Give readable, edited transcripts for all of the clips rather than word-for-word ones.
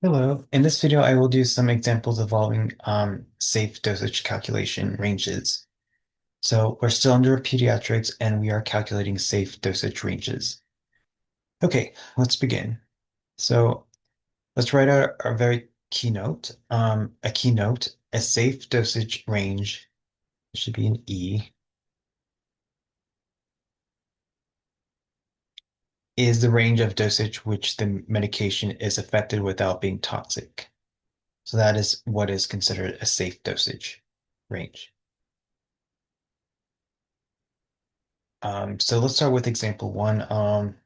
Hello. In this video, I will do some examples involving safe dosage calculation ranges. So we're still under pediatrics and we are calculating safe dosage ranges. Okay, let's begin. So let's write our very keynote. A keynote, a safe dosage range, it should be an E, is the range of dosage which the medication is affected without being toxic. So that is what is considered a safe dosage range. So let's start with example one.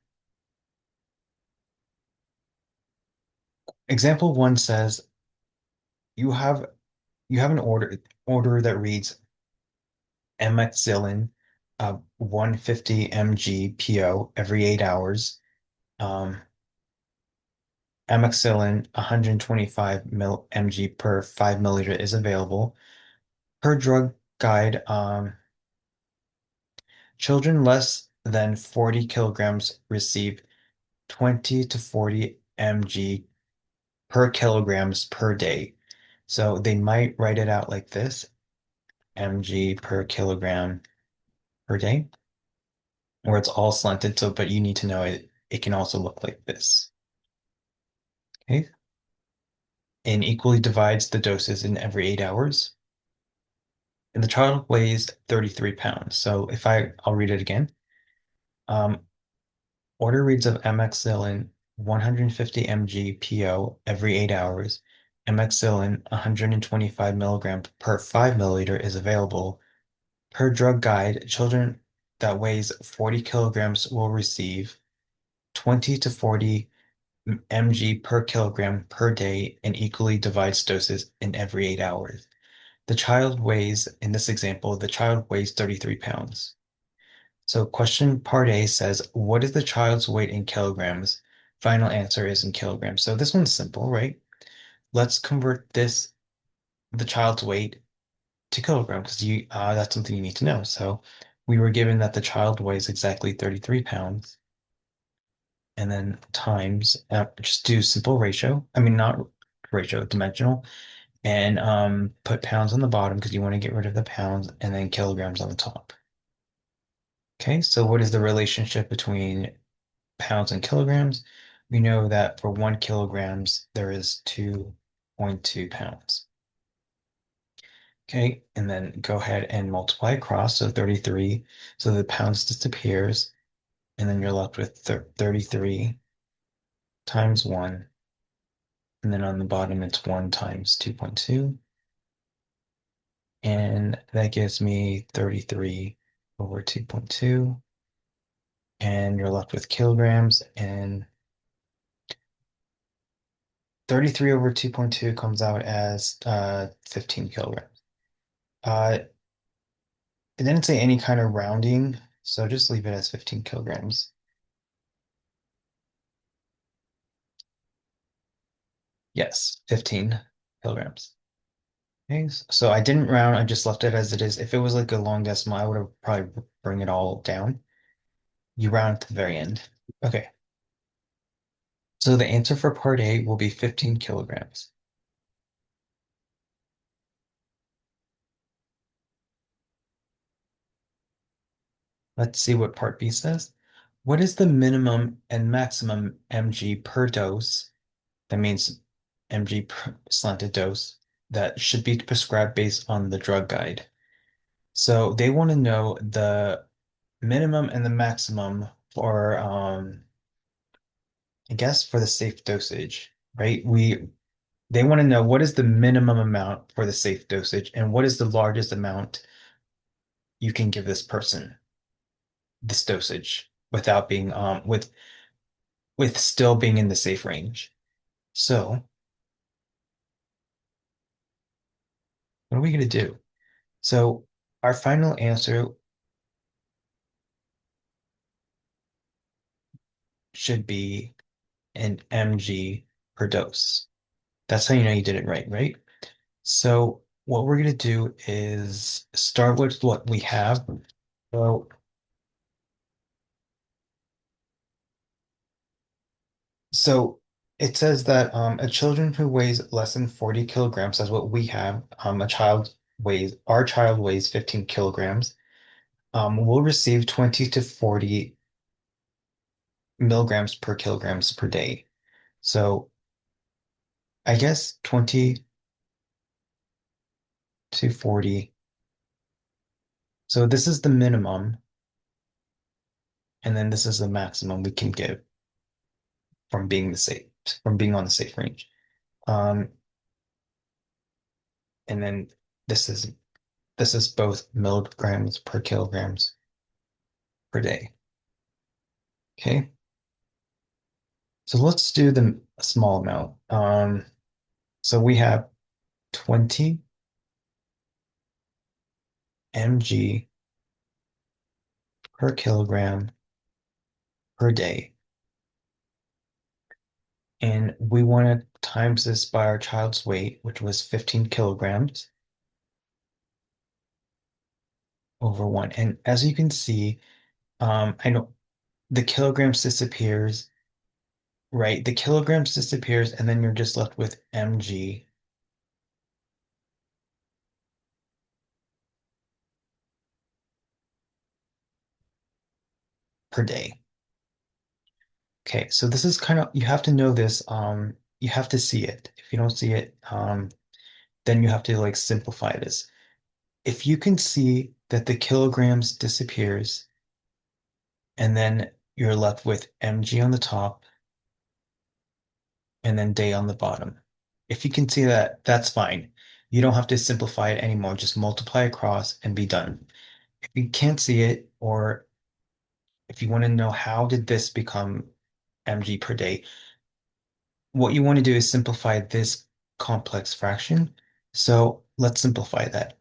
Example one says you have you have an order that reads amoxicillin 150 mg PO every 8 hours. Um, amoxicillin 125 mg per 5 milliliter is available. Per drug guide, children less than 40 kilograms receive 20 to 40 mg per kilograms per day. So they might write it out like this, mg per kilogram per day, or it's all slanted. So, but you need to know it can also look like this. Okay. And equally divides the doses in every 8 hours. And the child weighs 33 pounds. So I'll read it again. Um, Order reads of amoxicillin 150 mg PO every 8 hours. Amoxicillin 125 milligrams per 5 milliliter is available. Per drug guide, children that weighs 40 kilograms will receive 20 to 40 mg per kilogram per day and equally divides doses in every 8 hours. In this example, the child weighs 33 pounds. So question part A says, what is the child's weight in kilograms? Final answer is in kilograms. So this one's simple, right? Let's convert the child's weight to kilograms because that's something you need to know. So we were given that the child weighs exactly 33 pounds and then times, just do simple ratio. I mean, not ratio, dimensional, and put pounds on the bottom because you want to get rid of the pounds and then kilograms on the top. Okay, so what is the relationship between pounds and kilograms? We know that for 1 kilograms, there is 2.2 pounds. Okay, and then go ahead and multiply across, so 33. So the pounds disappears, and then you're left with 33 times 1. And then on the bottom, it's 1 times 2.2. And that gives me 33 over 2.2. And you're left with kilograms. And 33 over 2.2 comes out as 15 kilograms. It didn't say any kind of rounding, so just leave it as 15 kilograms. Yes, 15 kilograms. Okay, so I didn't round, I just left it as it is. If it was like a long decimal, I would have probably bring it all down. You round to the very end. Okay, so the answer for part A will be 15 kilograms. Let's see what part B says. What is the minimum and maximum mg per dose? That means mg per slanted dose that should be prescribed based on the drug guide. So they want to know the minimum and the maximum for I guess for the safe dosage, right? They want to know what is the minimum amount for the safe dosage and what is the largest amount you can give this person this dosage without being with still being in the safe range. So what are we going to do? So our final answer should be an mg per dose. That's how you know you did it right, right? So what we're going to do is start with what we have. So, so it says that a children who weighs less than 40 kilograms, that's what we have, our child weighs 15 kilograms, will receive 20 to 40 milligrams per kilograms per day. So I guess 20 to 40. So this is the minimum, and then this is the maximum we can give from being the safe, from being on the safe range. Um, and then this is this is both milligrams per kilograms per day. Okay. So let's do the small amount. So we have 20 mg per kilogram per day. And we want to times this by our child's weight, which was 15 kilograms over one. And as you can see, I know the kilograms disappears, right? The kilograms disappears, and then you're just left with mg per day. Okay, so this is kind of, you have to know this. You have to see it. If you don't see it, then you have to like simplify this. If you can see that the kilograms disappears and then you're left with mg on the top and then day on the bottom. If you can see that, that's fine. You don't have to simplify it anymore. Just multiply across and be done. If you can't see it, or if you want to know how did this become mg per day, what you want to do is simplify this complex fraction. So let's simplify that.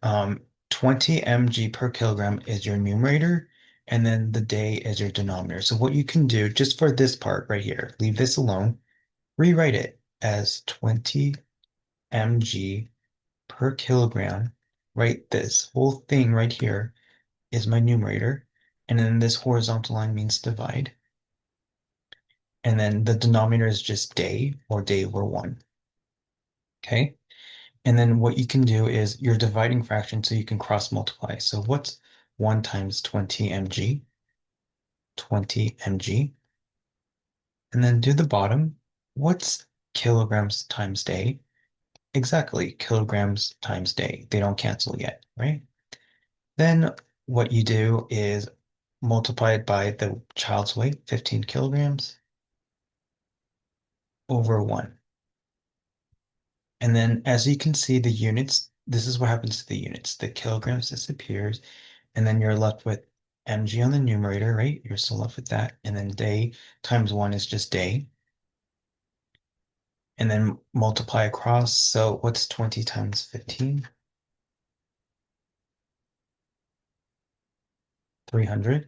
20 mg per kilogram is your numerator, and then the day is your denominator. So what you can do just for this part right here, leave this alone, rewrite it as 20 mg per kilogram, right? This whole thing right here is my numerator, and then this horizontal line means divide. And then the denominator is just day or day over one. Okay. And then what you can do is you're dividing fraction so you can cross multiply. So what's 1 times 20 mg? 20 mg. And then do the bottom. What's kilograms times day? Exactly, kilograms times day. They don't cancel yet, right? Then what you do is multiply it by the child's weight, 15 kilograms, over 1. And then as you can see, the units, this is what happens to the units. The kilograms disappears, and then you're left with mg on the numerator, right? You're still left with that. And then day times 1 is just day. And then multiply across. So what's 20 times 15? 300.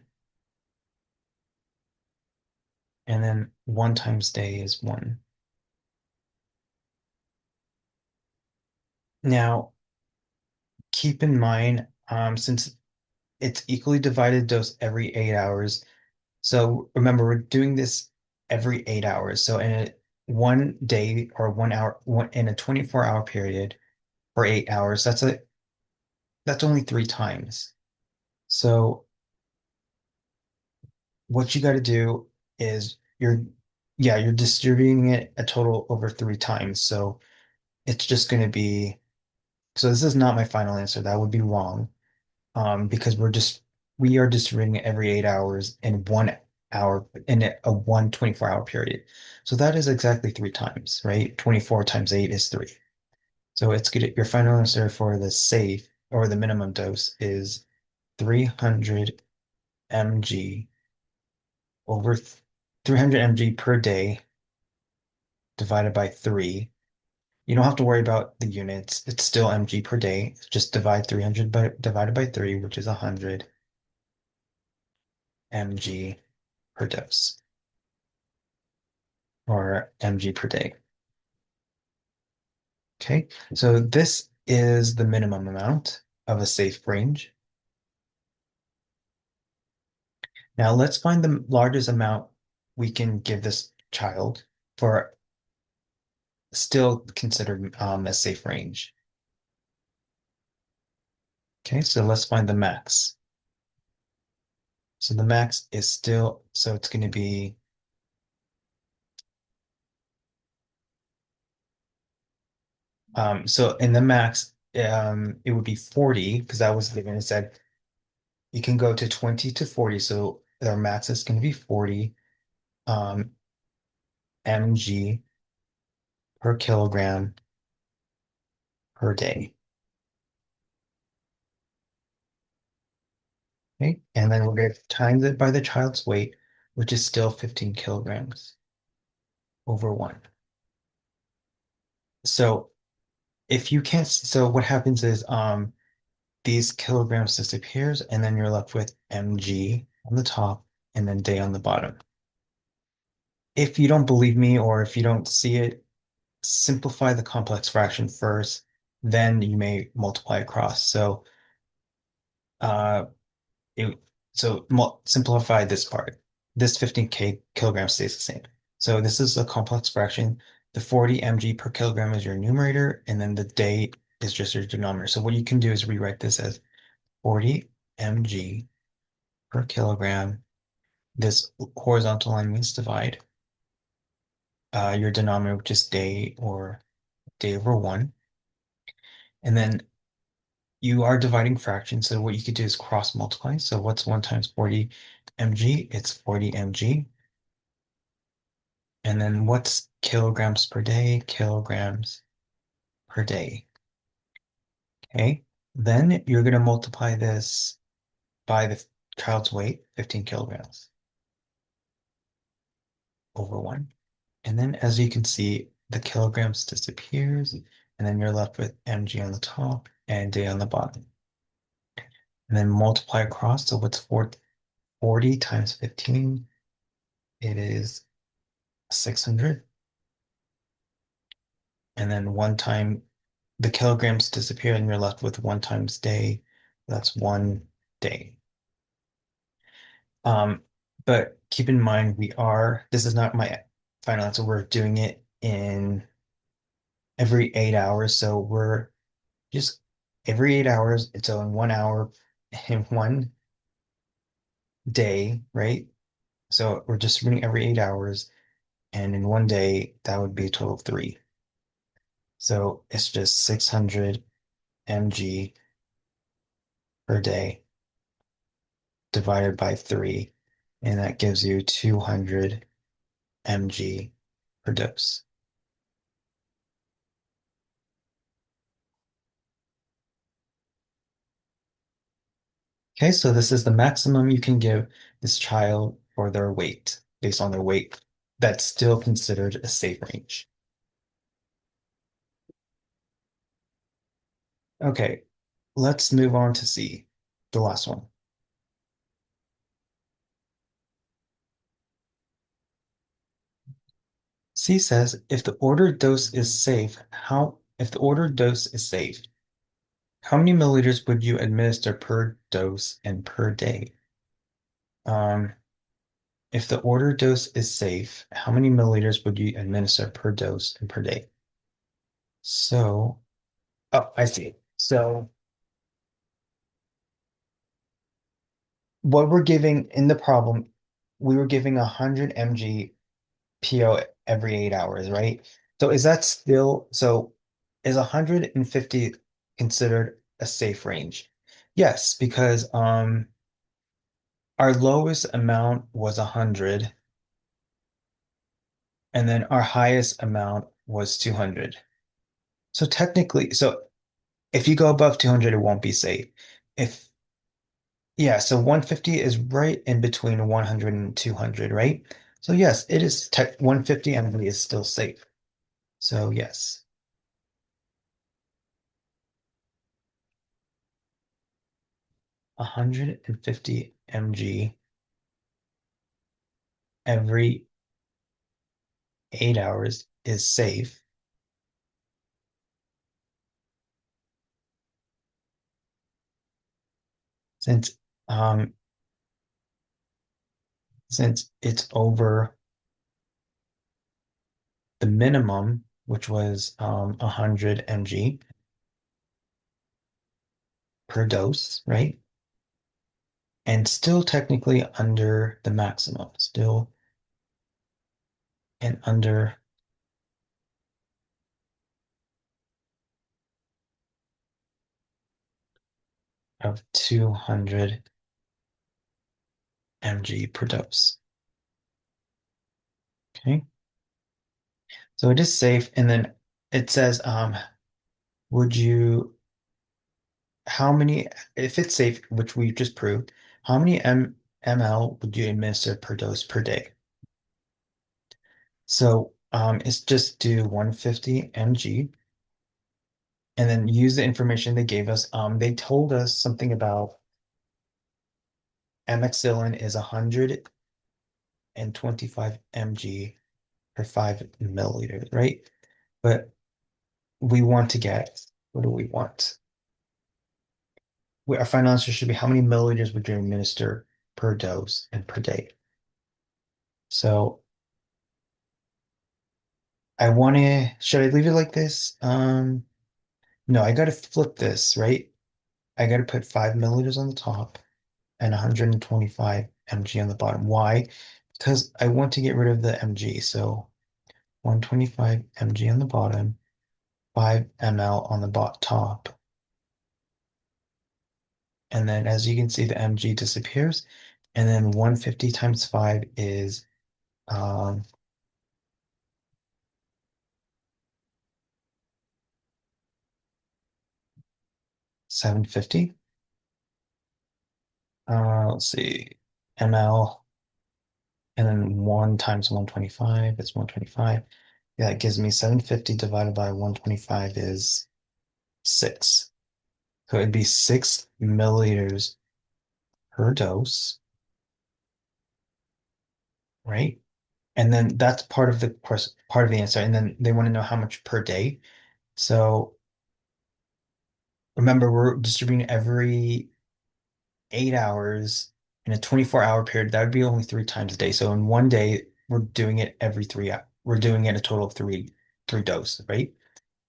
And then 1 times day is 1. Now, keep in mind, since it's equally divided dose every 8 hours. So remember, we're doing this every 8 hours. So in a 1 day or 1 hour, in a 24-hour period for 8 hours, that's only 3 times. So what you got to do is you're distributing it a total over 3 times. So it's just going to be, so this is not my final answer. That would be wrong. Because we are distributing it every 8 hours in 1 hour in a 24-hour period. So that is exactly 3 times, right? 24 times 8 is 3. So it's good. Your final answer for the safe or the minimum dose is 300 mg over 300 mg per day divided by 3. You don't have to worry about the units. It's still mg per day. Just divide 300 divided by 3, which is 100 mg per dose or mg per day. Okay, so this is the minimum amount of a safe range. Now let's find the largest amount we can give this child for still considered a safe range. Okay, so let's find the max. So the max is still, so it's going to be, so in the max, it would be 40 because that was given. It said you can go to 20 to 40. So our max is going to be 40 um, mg per kilogram per day. Okay, and then we're going to times it by the child's weight, which is still 15 kilograms over one. So if you can't, so what happens is these kilograms disappears, and then you're left with mg on the top and then day on the bottom. If you don't believe me or if you don't see it, simplify the complex fraction first, then you may multiply across. So uh it, so simplify this part. This 15 kilograms stays the same. So this is a complex fraction. The 40 mg per kilogram is your numerator, and then the day is just your denominator. So what you can do is rewrite this as 40 mg per kilogram. This horizontal line means divide. Your denominator, which is day or day over one. And then you are dividing fractions. So what you could do is cross multiply. So what's 1 times 40 mg? It's 40 mg. And then what's kilograms per day? Kilograms per day. Okay. Then you're going to multiply this by the child's weight, 15 kilograms over one. And then as you can see, the kilograms disappears, and then you're left with mg on the top and day on the bottom. And then multiply across. So what's 40 times 15? It is 600. And then one time the kilograms disappear and you're left with one times day. That's one day. Um, but keep in mind, this is not my final answer. We're doing it in every 8 hours. So we're just every 8 hours. So in 1 hour, in one day, right? So we're just reading every 8 hours. And in one day, that would be a total of three. So it's just 600 mg per day divided by three. And that gives you 200 mg per dose. Okay, so this is the maximum you can give this child for their weight, based on their weight. That's still considered a safe range. Okay, let's move on to C, the last one. C says if the ordered dose is safe, if the ordered dose is safe, how many milliliters would you administer per dose and per day? Um, if the ordered dose is safe, how many milliliters would you administer per dose and per day? So, oh, I see. So what we're giving in the problem, we were giving 100 mg PO every 8 hours, right? So is that still, so is 150 considered a safe range? Yes, because our lowest amount was 100 and then our highest amount was 200. So technically, so if you go above 200, it won't be safe. If Yeah, so 150 is right in between 100 and 200, right? So yes, it is tech 150 mg is still safe. So yes, 150 mg every 8 hours is safe since um since it's over the minimum which was 100 mg per dose, right? And still technically under the maximum, still and under of 200 mg per dose. Okay, so it is safe. And then it says, would you, how many, if it's safe, which we just proved, how many ml would you administer per dose per day? So it's just do 150 mg and then use the information they gave us. They told us something about amoxicillin is 125 mg per 5 milliliters, right? But we want to get, what do we want? Our final answer should be how many milliliters would you administer per dose and per day? So I want to, should I leave it like this? No, I got to flip this, right? I got to put 5 milliliters on the top and 125 mg on the bottom. Why? Because I want to get rid of the mg. So 125 mg on the bottom, 5 ml on the top. And then as you can see, the mg disappears. And then 150 times 5 is um, 750. Let's see, ml. And then 1 times 125 is 125. Yeah, it gives me 750 divided by 125 is 6. So it'd be 6 milliliters per dose, right? And then that's part of the course, part of the answer. And then they want to know how much per day. So remember, we're distributing every 8 hours in a 24-hour period. That would be only 3 times a day. So in one day, we're doing it every 3 hours. We're doing it a total of three doses, right?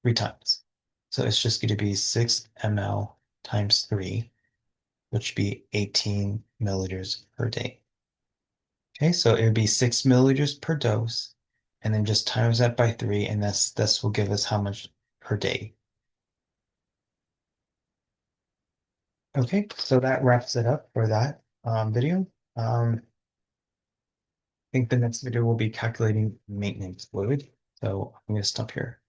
3 times. So it's just going to be 6 ml times 3, which would be 18 milliliters per day. Okay, so it would be 6 milliliters per dose, and then just times that by 3, and this will give us how much per day. Okay, so that wraps it up for that video. I think the next video will be calculating maintenance fluid. So I'm going to stop here.